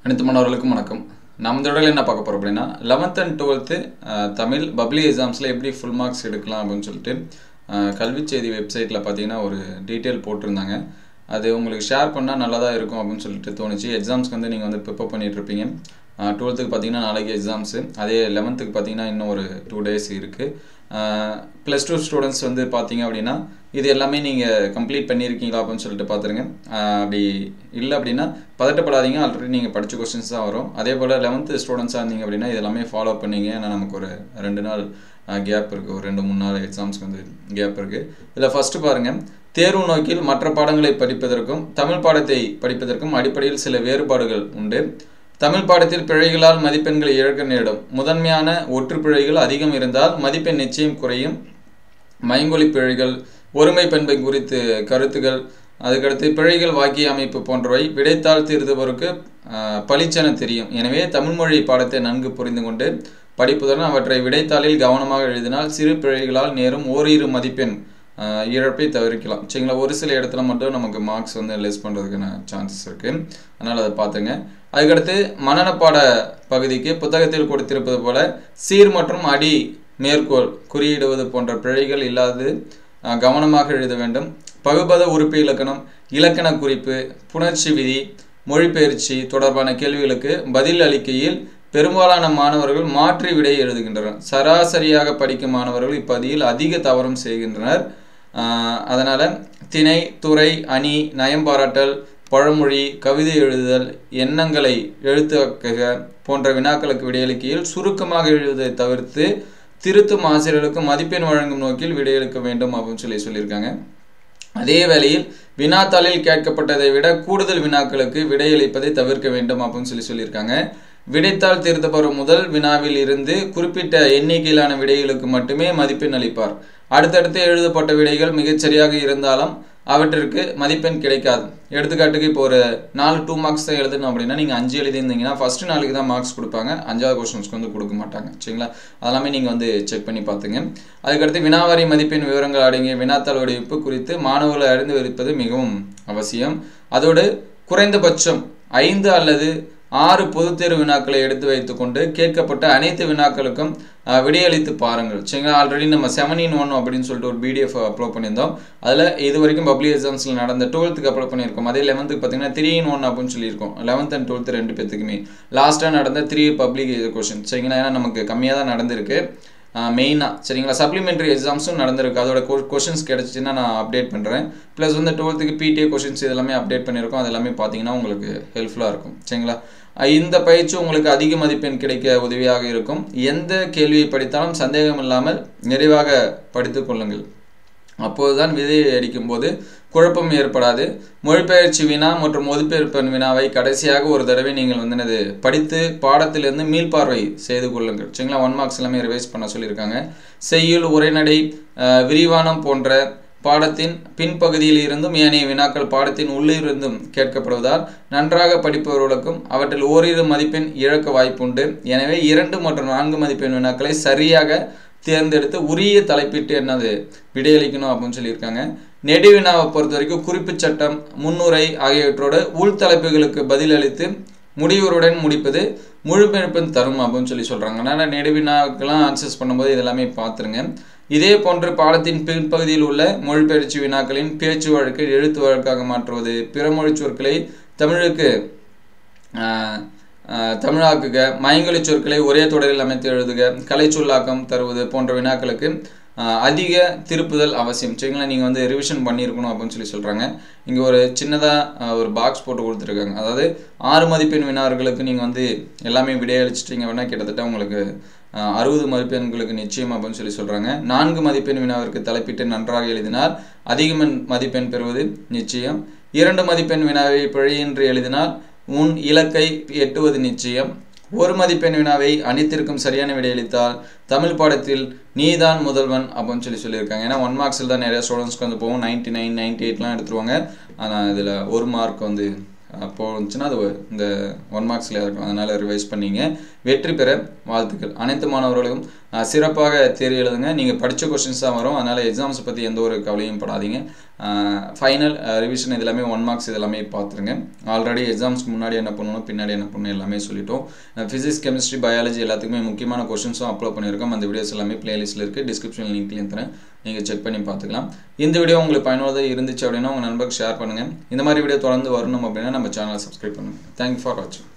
அனைத்து மாணவர்களுக்கும் வணக்கம். நம்ம இந்த இடத்துல என்ன பார்க்க போறோம் அப்படின்னா 11th and 12th Tamil public எக்ஸாம்ஸ்ல எப்படி ஃபுல் மார்க்ஸ் எடுக்கலாம் அப்படின்னு சொல்லிட்டு கல்வி செய்தி வெப்சைட்ல பார்த்தீங்கன்னா ஒரு டீட்டெயில் போட்டிருந்தாங்க. அது உங்களுக்கு ஷேர் பண்ணால் நல்லதா இருக்கும் அப்படின்னு சொல்லிட்டு தோணுச்சு. எக்ஸாம்ஸ்க்கு வந்து நீங்கள் வந்து ப்ரிப்பேர் பண்ணிட்டு இருப்பீங்க. 12th பார்த்தீங்கன்னா நாளைக்கு எக்ஸாம்ஸு, அதே 11th பார்த்தீங்கன்னா இன்னும் ஒரு 2 days இருக்குது. +2 ஸ்டூடெண்ட்ஸ் வந்து பார்த்தீங்க அப்படின்னா இது எல்லாமே நீங்கள் கம்ப்ளீட் பண்ணியிருக்கீங்களா அப்படின்னு சொல்லிட்டு பார்த்துருங்க. அப்படி இல்லை அப்படின்னா பதட்டப்படாதீங்க, ஆல்ரெடி நீங்கள் படித்த கொஸ்டின்ஸ் தான் வரும். அதே போல் 11th ஸ்டூடெண்ட்ஸாக இருந்தீங்க அப்படின்னா இது எல்லாமே ஃபாலோ பண்ணிங்க. ஏன்னா நமக்கு ஒரு 2 நாள் கேப் இருக்குது, ஒரு 2-3 நாள் எக்ஸாம்ஸ்க்கு வந்து கேப் இருக்குது. இதில் ஃபஸ்ட்டு பாருங்கள், தேர்வு நோக்கில் மற்ற பாடங்களை படிப்பதற்கும் தமிழ் பாடத்தை படிப்பதற்கும் அடிப்படையில் சில வேறுபாடுகள் உண்டு. தமிழ் பாடத்தில் பிழைகளால் மதிப்பெண்களை இழக்க நேரிடும். முதன்மையான ஒற்று பிழைகள் அதிகம் இருந்தால் மதிப்பெண் நிச்சயம் குறையும். மைங்கொலி பிழைகள், ஒருமை பண்பை குறித்து கருத்துகள், அதுக்கடுத்து பிழைகள், வாக்கிய அமைப்பு போன்றவை விடைத்தாள் திருத்துவோருக்கு பளிச்சென தெரியும். எனவே தமிழ்மொழி பாடத்தை நன்கு புரிந்து கொண்டு படிப்பதுடன் அவற்றை விடைத்தாளில் கவனமாக எழுதினால் சிறு பிழைகளால் நேரும் ஓரிரு மதிப்பெண் இழப்பை தவிர்க்கலாம். சரிங்களா? ஒரு சில இடத்துல மட்டும் நமக்கு மார்க்ஸ் வந்து லெஸ் பண்ணுறதுக்கான சான்சஸ் இருக்குது, அதனால் அதை பார்த்துங்க. அதுக்கடுத்து மனனப்பாட பகுதிக்கு புத்தகத்தில் கொடுத்திருப்பது போல சீர் மற்றும் அடி மேற்கோள் குறியிடுவது போன்ற பிழைகள் இல்லாது கவனமாக எழுத வேண்டும். பகுபத உறுப்பு இலக்கணம், இலக்கண குறிப்பு, புணர்ச்சி விதி, மொழிபெயர்ச்சி தொடர்பான கேள்விகளுக்கு பதில் அளிக்கையில் பெரும்பாலான மாணவர்கள் மாற்றி விடை எழுதுகின்றனர். சராசரியாக படிக்கும் மாணவர்கள் இப்பதியில் அதிக தவறும் செய்கின்றனர். அதனால் திணை, துறை, அணி, நயம்பாராட்டல், பழமொழி, கவிதை எழுதுதல், எண்ணங்களை எழுத்துக்க போன்ற வினாக்களுக்கு விடையளிக்கையில் சுருக்கமாக எழுதுவதை தவிர்த்து திருத்தும் ஆசிரியர்களுக்கு மதிப்பெண் வழங்கும் நோக்கில் விடையளிக்க வேண்டும் அப்படின்னு சொல்லியிருக்காங்க. அதே வேளையில் வினாத்தாளில் கேட்கப்பட்டதை விட கூடுதல் வினாக்களுக்கு விடையளிப்பதை தவிர்க்க வேண்டும் அப்படின்னு சொல்லியிருக்காங்க. விடைத்தாள் திருத்தப்படும் முதல் வினாவில் இருந்து குறிப்பிட்ட எண்ணிக்கையிலான விடைகளுக்கு மட்டுமே மதிப்பெண் அளிப்பார். அடுத்தடுத்து எழுதப்பட்ட விடைகள் மிகச்சரியாக இருந்தாலும் அவற்றிற்கு மதிப்பெண் கிடைக்காது. எடுத்துக்காட்டுக்கு இப்போ ஒரு 2 மார்க்ஸ் தான் எழுதணும் அப்படின்னா நீங்கள் 5 எழுதியிருந்தீங்கன்னா ஃபஸ்ட்டு நாளுக்கு தான் மார்க்ஸ் கொடுப்பாங்க, 5வது கொஸ்டின்ஸ்க்கு வந்து கொடுக்க மாட்டாங்க. சரிங்களா? அதெல்லாமே நீங்கள் வந்து செக் பண்ணி பார்த்துங்க. அதுக்கடுத்து வினாவாரி மதிப்பெண் விவரங்கள் அடங்கிய வினாத்தாள் வடிவமைப்பு குறித்து மாணவர்களை அறிந்து வைப்பது மிகவும் அவசியம். அதோடு குறைந்தபட்சம் 5 அல்லது 6 பொதுத் தேர்வு வினாக்களை எடுத்து வைத்துக்கொண்டு கேட்கப்பட்ட அனைத்து வினாக்களுக்கும் விடையளித்து பாருங்கள். சரிங்களா? ஆல்ரெடி நம்ம 7-in-1 அப்படின்னு சொல்லிட்டு ஒரு PDF அப்லோட் பண்ணியிருந்தோம். அதில் இது வரைக்கும் பப்ளிக் எக்ஸாம்ஸில் நடந்த 12th அப்லோட் பண்ணியிருக்கோம். அதே 11th பார்த்தீங்கன்னா 3-in-1 அப்படின்னு சொல்லியிருக்கோம். 11th and 12th 2 பேத்துக்குமே லாஸ்ட்டாக நடந்த 3 பப்ளிக் கொஸ்டின். சரிங்களா? ஏன்னா நமக்கு கம்மியாக தான் நடந்திருக்கு மெயினாக. சரிங்களா? சப்ளிமெண்ட்ரி எக்ஸாம்ஸும் நடந்திருக்கு. அதோட கொஷின்ஸ் கிடச்சிச்சின்னா நான் அப்டேட் பண்ணுறேன். ப்ளஸ் வந்து 12th PTA கொஷின்ஸ் இதெல்லாமே அப்டேட் பண்ணியிருக்கோம். அது எல்லாமே பார்த்தீங்கன்னா உங்களுக்கு ஹெல்ப்ஃபுல்லாக இருக்கும். சரிங்களா? இந்த பயிற்சி உங்களுக்கு அதிக மதிப்பெண் கிடைக்க உதவியாக இருக்கும். எந்த கேள்வியை படித்தாலும் சந்தேகம் இல்லாமல் நிறைவாக படித்து கொள்ளுங்கள். அப்போதுதான் விதை அடிக்கும் போது குழப்பம் ஏற்படாது. மொழிபெயர்ச்சி வினா மற்றும் மொழிபெயர்ப்பு வினாவை கடைசியாக ஒரு தடவை நீங்கள் வந்து படித்து பாடத்திலிருந்து மீள்பார்வை செய்து கொள்ளுங்கள். சரிங்களா? 1 மார்க்ஸ் எல்லாமே ரிவைஸ் பண்ண சொல்லியிருக்காங்க. செய்யுள், உரைநடை, விரிவானம் போன்ற பாடத்தின் பின்பகுதியில் இருந்தும் ஏனைய வினாக்கள் பாடத்தின் உள்ளிருந்தும் கேட்கப்படுவதால் நன்றாக படிப்பவர்களுக்கும் அவற்றில் ஓரிரு மதிப்பெண் இழக்க வாய்ப்புண்டு. எனவே 2 மற்றும் 4 மதிப்பெண் வினாக்களை சரியாக தேர்ந்தெடுத்து உரிய தலைப்பிட்டு விடையளிக்கணும் அப்படின்னு சொல்லியிருக்காங்க. நெடுவினாவை பொறுத்த வரைக்கும் குறிப்பு சட்டம், முன்னுரை ஆகியவற்றோட உள்தலைப்புகளுக்கு பதில் அளித்து முடிவுறுடன் முடிப்பது முழுமைப்பெண் தரும் அப்படின்னு சொல்கிறாங்க. அதனால் நெடுவினாக்கெல்லாம் ஆன்சர்ஸ் பண்ணும்போது இதெல்லாமே பார்த்துருங்க. இதே போன்று பாடத்தின் பின்பகுதியில் உள்ள மொழிபெயர்ச்சி வினாக்களின் பேச்சு வழக்கை எழுத்து வழக்காக மாற்றுவது, பிற மொழி சொற்களை தமிழுக்கு தமிழாக்குக, மயங்கொலி சொற்களை ஒரே தொடரில் அமைத்து எழுதுக, கலை சொல்லாக்கம் தருவது போன்ற வினாக்களுக்கு அதிக திருப்புதல் அவசியம். சரிங்களா? நீங்கள் வந்து ரிவிஷன் பண்ணியிருக்கணும் அப்படின்னு சொல்கிறாங்க. இங்கே ஒரு சின்னதாக ஒரு பாக்ஸ் போட்டு கொடுத்துருக்காங்க. அதாவது 6 மதிப்பெண் வினார்களுக்கு நீங்கள் வந்து எல்லாமே விடையளிச்சிட்டிங்க வேணால் கிட்டத்தட்ட உங்களுக்கு 60 மதிப்பெண்களுக்கு நிச்சயம் அப்படின்னு சொல்கிறாங்க. 4 மதிப்பெண் வினாவிற்கு தலைப்பிட்டு நன்றாக எழுதினால் அதிக மதிப்பெண் பெறுவது நிச்சயம். 2 மதிப்பெண் வினாவை பிழையின்றி எழுதினால் உன் இலக்கை எட்டுவது நிச்சயம். 1 மதிப்பெண் வினாவை அனைத்திற்கும் சரியான விடையளித்தால் தமிழ் பாடத்தில் நீதான் முதல்வன் அப்படின்னு சொல்லியிருக்காங்க. ஏன்னா 1 மார்க்ஸில் தான் நிறைய ஸ்டூடெண்ட்ஸ்க்கு வந்து போகும். 99, 98லாம் எடுத்துருவாங்க. ஆனால் இதில் 1 மார்க் வந்து போச்சுன்னா அது இந்த 1 மார்க்ஸில் இருக்கும். அதனால் ரிவைஸ் பண்ணிங்க. வெற்றி பெற வாழ்த்துக்கள். அனைத்து மாணவர்களுக்கும் சிறப்பாக தேர்வு எழுதுங்க. நீங்கள் படித்த கொஸ்டின்ஸ் தான் வரும். அதனால் எக்ஸாம்ஸை பற்றி எந்த ஒரு கவலையும் படாதீங்க. ஃபைனல் ரிவிஷன் இது எல்லாமே 1 மார்க்ஸ் இது எல்லாமே பார்த்துருங்க. ஆல்ரெடி எக்ஸாம்ஸ்க்கு முன்னாடி என்ன பண்ணணும், பின்னாடி என்ன பண்ணணும் எல்லாமே சொல்லிட்டோம். ஃபிசிக்ஸ், கெமிஸ்ட்ரி, பயாலஜி எல்லாத்துக்குமே முக்கியமான கொஷின்ஸும் அப்லோட் பண்ணியிருக்கோம். அந்த வீடியோஸ் எல்லாமே பிளேலிஸ்ட்டில் இருக்குது, டிஸ்கிரிப்ஷன் லிங்க்லேயும் தரேன், நீங்கள் செக் பண்ணி பார்த்துக்கலாம். இந்த வீடியோ உங்களுக்கு பயனுள்ளதாக இருந்துச்சு அப்படின்னா உங்கள் நண்பருக்கு ஷேர் பண்ணுங்கள். இந்த மாதிரி வீடியோ தொடர்ந்து வரணும் அப்படின்னா நம்ம சேனலை சப்ஸ்கிரைப் பண்ணுங்கள். தேங்க்யூ ஃபார் வாட்சிங்.